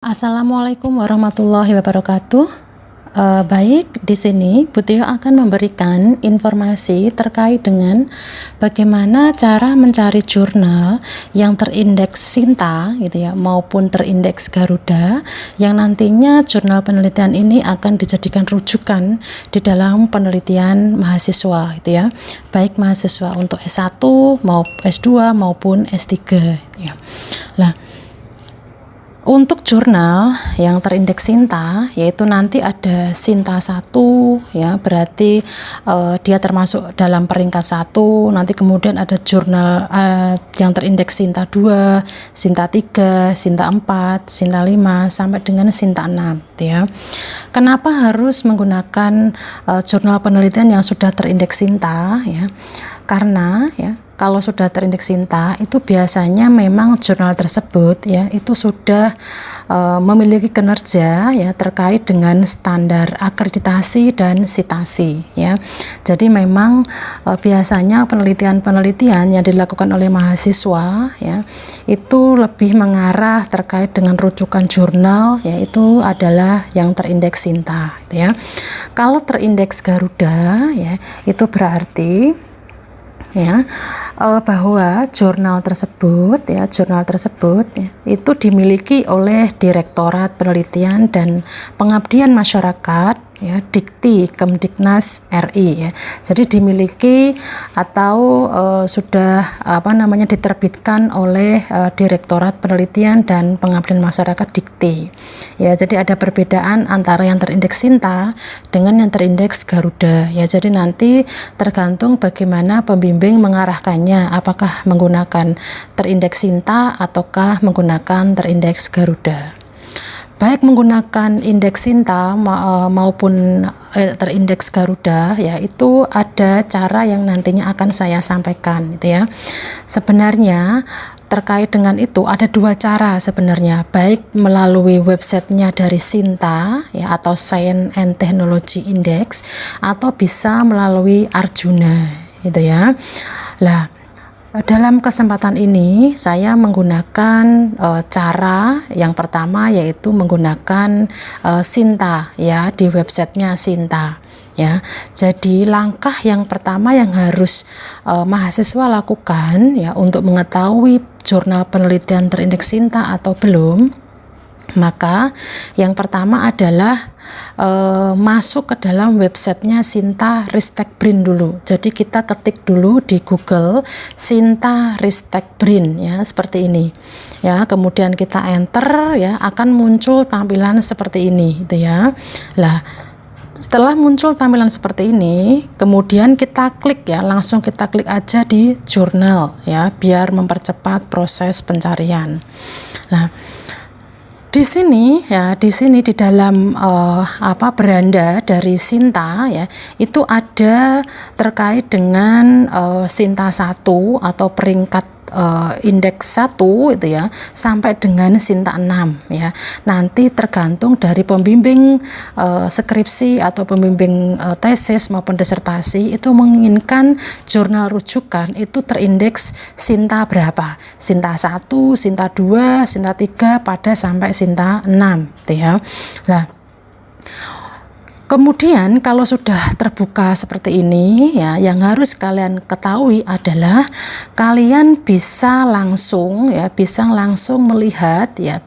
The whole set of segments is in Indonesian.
Assalamualaikum warahmatullahi wabarakatuh. Baik, di sini Bu Tio akan memberikan informasi terkait dengan bagaimana cara mencari jurnal yang terindeks Sinta, gitu ya, maupun terindeks Garuda, yang nantinya jurnal penelitian ini akan dijadikan rujukan di dalam penelitian mahasiswa, gitu ya, baik mahasiswa untuk S1 maupun S2 maupun S3, ya. Nah, untuk jurnal yang terindeks Sinta, yaitu nanti ada Sinta 1, ya, berarti dia termasuk dalam peringkat 1. Nanti kemudian ada jurnal yang terindeks Sinta 2, Sinta 3, Sinta 4, Sinta 5 sampai dengan Sinta 6, ya. Kenapa harus menggunakan jurnal penelitian yang sudah terindeks Sinta, ya? Karena, ya, kalau sudah terindeks Sinta itu biasanya memang jurnal tersebut, ya, itu sudah memiliki kinerja, ya, terkait dengan standar akreditasi dan sitasi, ya. Jadi memang biasanya penelitian-penelitian yang dilakukan oleh mahasiswa, ya, itu lebih mengarah terkait dengan rujukan jurnal, yaitu adalah yang terindeks Sinta, ya. Kalau terindeks Garuda, ya, itu berarti, ya, bahwa jurnal tersebut, ya, itu dimiliki oleh Direktorat Penelitian dan Pengabdian Masyarakat, ya, Dikti Kemdiknas RI, ya. Jadi dimiliki atau sudah diterbitkan oleh Direktorat Penelitian dan Pengabdian Masyarakat Dikti, ya. Jadi ada perbedaan antara yang terindeks Sinta dengan yang terindeks Garuda, ya. Jadi nanti tergantung bagaimana pembimbing mengarahkannya, apakah menggunakan terindeks Sinta ataukah menggunakan terindeks Garuda. Baik menggunakan indeks Sinta maupun terindeks Garuda, ya, itu ada cara yang nantinya akan saya sampaikan, gitu ya. Sebenarnya terkait dengan itu ada dua cara sebenarnya, baik melalui websitenya dari Sinta, ya, atau Science and Technology Index, atau bisa melalui Arjuna, gitu ya. Lah, dalam kesempatan ini saya menggunakan cara yang pertama, yaitu menggunakan Sinta, ya, di websitenya Sinta, ya. Jadi langkah yang pertama yang harus mahasiswa lakukan, ya, untuk mengetahui jurnal penelitian terindeks Sinta atau belum, maka yang pertama adalah masuk ke dalam websitenya Sinta Ristek BRIN dulu. Jadi kita ketik dulu di Google Sinta Ristek BRIN, ya, seperti ini, ya. Kemudian kita enter, ya, akan muncul tampilan seperti ini, gitu ya. Lah, setelah muncul tampilan seperti ini, kemudian kita klik, ya, langsung kita klik aja di jurnal, ya, biar mempercepat proses pencarian. Nah, di sini, ya, di dalam beranda dari Sinta, ya, itu ada terkait dengan Sinta 1 atau peringkat indeks 1, itu ya, sampai dengan Sinta 6, ya. Nanti tergantung dari pembimbing skripsi atau pembimbing tesis maupun disertasi itu menginginkan jurnal rujukan itu terindeks Sinta berapa, Sinta 1, Sinta 2, Sinta 3 pada sampai Sinta 6, gitu ya. Nah, kemudian kalau sudah terbuka seperti ini, ya, yang harus kalian ketahui adalah kalian bisa langsung melihat, ya,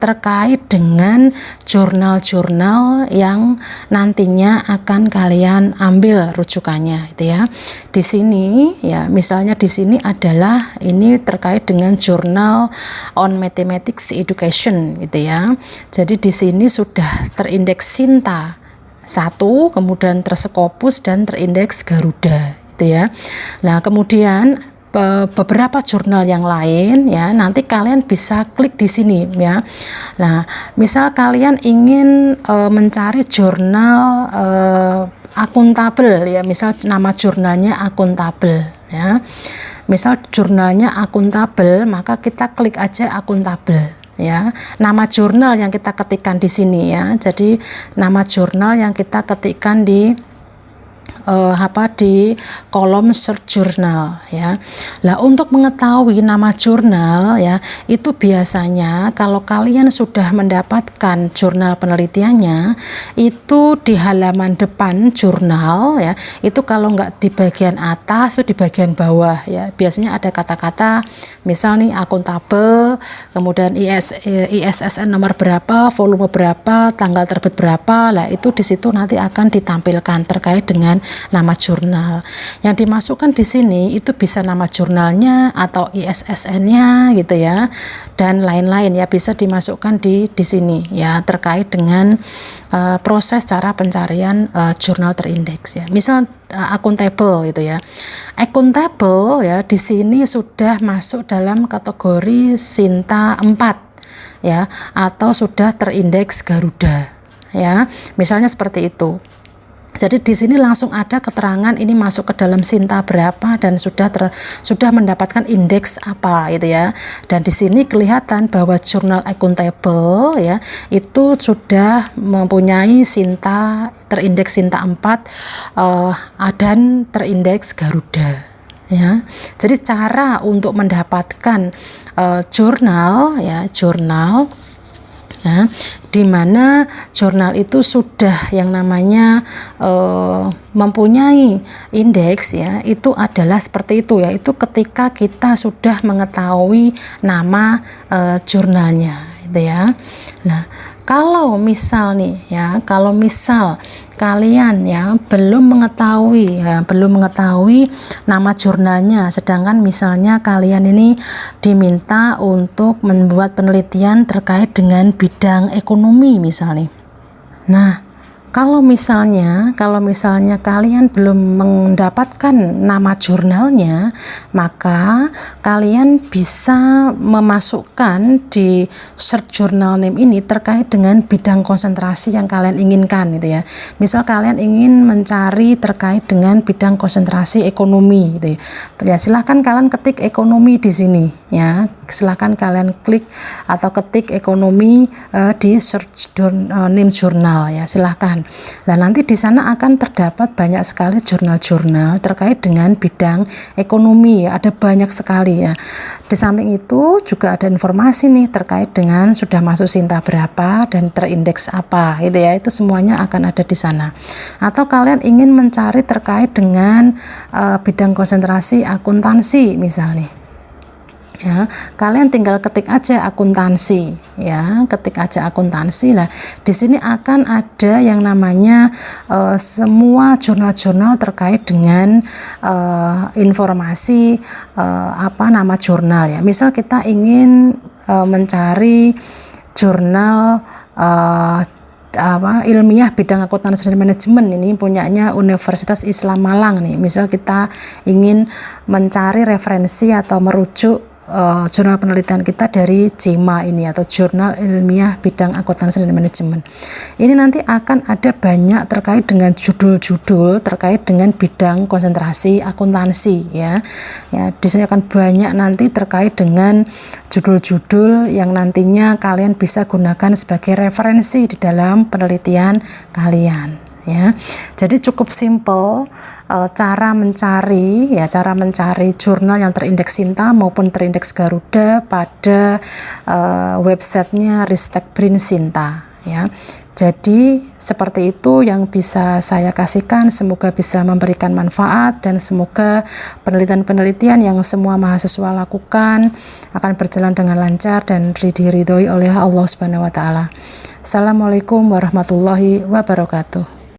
terkait dengan jurnal-jurnal yang nantinya akan kalian ambil rujukannya, gitu ya. Di sini, ya, misalnya di sini adalah ini terkait dengan jurnal on Mathematics Education, gitu ya. Jadi di sini sudah terindeks Sinta 1, kemudian terskopus dan terindeks Garuda, gitu ya. Nah, kemudian beberapa jurnal yang lain, ya, nanti kalian bisa klik di sini, ya. Nah, misal kalian ingin mencari jurnal akuntabel, ya, misal nama jurnalnya akuntabel, ya. Misal jurnalnya akuntabel, maka kita klik aja akuntabel, ya. Nama jurnal yang kita ketikkan di sini, ya. Jadi nama jurnal yang kita ketikkan di di kolom search jurnal ya. Lah untuk mengetahui nama jurnal ya, itu biasanya kalau kalian sudah mendapatkan jurnal penelitiannya itu di halaman depan jurnal ya, itu kalau nggak di bagian atas itu di bagian bawah ya. Biasanya ada kata-kata misal nih akuntabel, kemudian ISSN nomor berapa, volume berapa, tanggal terbit berapa. Lah itu di situ nanti akan ditampilkan terkait dengan nama jurnal. Yang dimasukkan di sini itu bisa nama jurnalnya atau ISSN-nya gitu ya, dan lain-lain ya, bisa dimasukkan di sini ya, terkait dengan proses cara pencarian jurnal terindeks ya. Misal akuntabel gitu ya. Akuntabel ya di sini sudah masuk dalam kategori Sinta 4 ya, atau sudah terindeks Garuda ya. Misalnya seperti itu. Jadi di sini langsung ada keterangan ini masuk ke dalam Sinta berapa dan sudah mendapatkan indeks apa gitu ya. Dan di sini kelihatan bahwa jurnal akuntabel ya itu sudah mempunyai Sinta terindeks Sinta 4 dan terindeks Garuda. Ya, jadi cara untuk mendapatkan jurnal ya, di mana jurnal itu sudah yang namanya mempunyai indeks ya, itu adalah seperti itu ya, itu ketika kita sudah mengetahui nama jurnalnya gitu ya. Nah, kalau misal nih ya, kalau misal kalian ya belum mengetahui nama jurnalnya, sedangkan misalnya kalian ini diminta untuk membuat penelitian terkait dengan bidang ekonomi misalnya. Nah, kalau misalnya kalian belum mendapatkan nama jurnalnya, maka kalian bisa memasukkan di search journal name ini terkait dengan bidang konsentrasi yang kalian inginkan gitu ya. Misal kalian ingin mencari terkait dengan bidang konsentrasi ekonomi gitu ya. Ya silahkan kalian ketik ekonomi di sini ya. Silahkan kalian klik atau ketik ekonomi di search name jurnal ya, silahkan. Nah nanti di sana akan terdapat banyak sekali jurnal-jurnal terkait dengan bidang ekonomi ya, ada banyak sekali ya. Di samping itu juga ada informasi nih terkait dengan sudah masuk Sinta berapa dan terindeks apa gitu ya, itu semuanya akan ada di sana. Atau kalian ingin mencari terkait dengan bidang konsentrasi akuntansi misalnya ya, kalian tinggal ketik aja akuntansi ya, ketik aja akuntansi. Lah di sini akan ada yang namanya semua jurnal-jurnal terkait dengan informasi nama jurnal ya. Misal kita ingin mencari jurnal ilmiah bidang akuntansi dan manajemen, ini punyanya Universitas Islam Malang nih. Misal kita ingin mencari referensi atau merujuk jurnal penelitian kita dari JIMA ini atau Jurnal Ilmiah Bidang Akuntansi dan Manajemen. Ini nanti akan ada banyak terkait dengan judul-judul terkait dengan bidang konsentrasi akuntansi ya. Ya, di sini akan banyak nanti terkait dengan judul-judul yang nantinya kalian bisa gunakan sebagai referensi di dalam penelitian kalian ya. Jadi cukup simple cara mencari jurnal yang terindeks Sinta maupun terindeks Garuda pada websitenya Ristek Brin Sinta ya. Jadi seperti itu yang bisa saya kasihkan, semoga bisa memberikan manfaat dan semoga penelitian-penelitian yang semua mahasiswa lakukan akan berjalan dengan lancar dan diridhoi oleh Allah Subhanahu wa taala. Assalamualaikum warahmatullahi wabarakatuh.